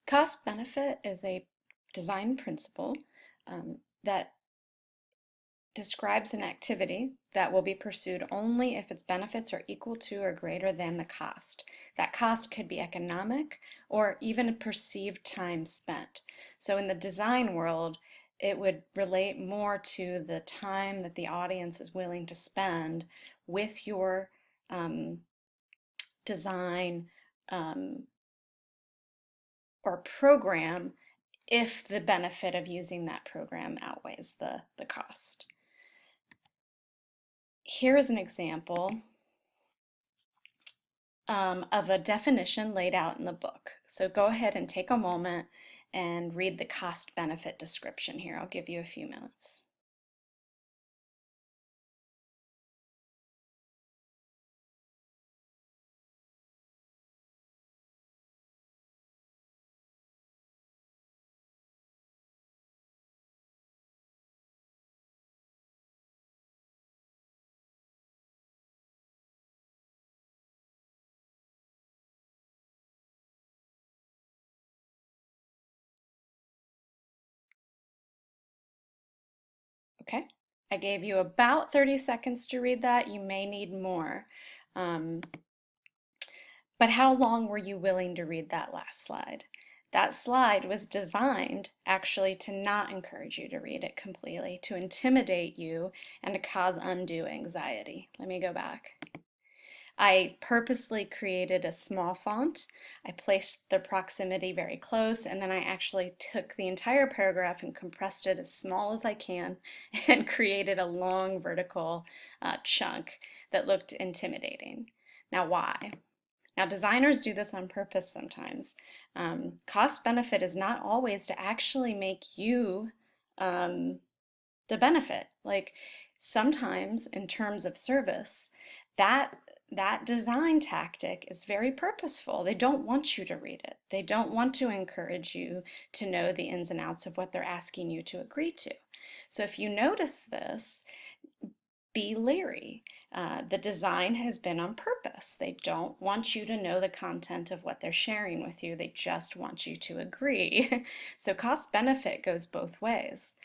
Cost benefit is a design principle that describes an activity that will be pursued only if its benefits are equal to or greater than the cost. That cost could be economic or even perceived time spent. So in the design world, it would relate more to the time that the audience is willing to spend with your design or program if the benefit of using that program outweighs the cost. Here is an example of a definition laid out in the book. So go ahead and take a moment and read the cost benefit description here. I'll give you a few minutes. Okay, I gave you about 30 seconds to read that. You may need more. But how long were you willing to read that last slide? That slide was designed actually to not encourage you to read it completely, to intimidate you and to cause undue anxiety. Let me go back. I purposely created a small font. I placed the proximity very close, and then I actually took the entire paragraph and compressed it as small as I can and created a long vertical chunk that looked intimidating. Now, why? Now, designers do this on purpose sometimes. Cost benefit is not always to actually make you the benefit. Like sometimes in terms of service, that design tactic is very purposeful. They don't want you to read it. They don't want to encourage you to know the ins and outs of what they're asking you to agree to. So if you notice this, be leery. The design has been on purpose. They don't want you to know the content of what they're sharing with you. They just want you to agree. So cost benefit goes both ways.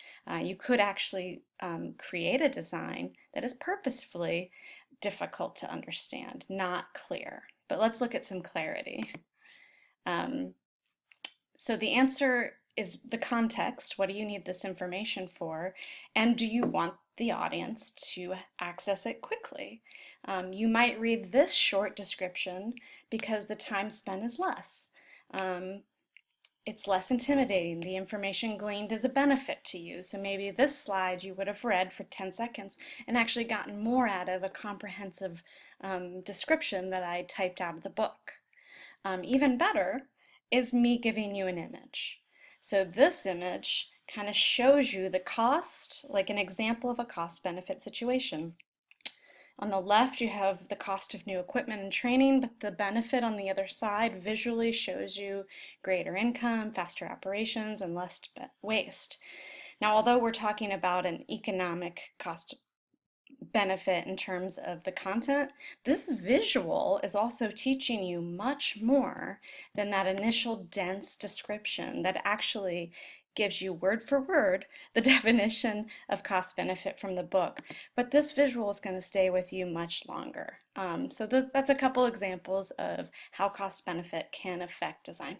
You could actually create a design that is purposefully difficult to understand, not clear. But let's look at some clarity. So the answer is the context. What do you need this information for? And do you want the audience to access it quickly? You might read this short description because the time spent is less. It's less intimidating. The information gleaned is a benefit to you. So maybe this slide you would have read for 10 seconds and actually gotten more out of a comprehensive description that I typed out of the book. Even better is me giving you an image. So this image kind of shows you the cost, like an example of a cost-benefit situation. On the left, you have the cost of new equipment and training, but the benefit on the other side visually shows you greater income, faster operations, and less waste. Now, although we're talking about an economic cost benefit in terms of the content, this visual is also teaching you much more than that initial dense description that actually gives you word for word the definition of cost benefit from the book. But this visual is going to stay with you much longer. So that's a couple examples of how cost benefit can affect design.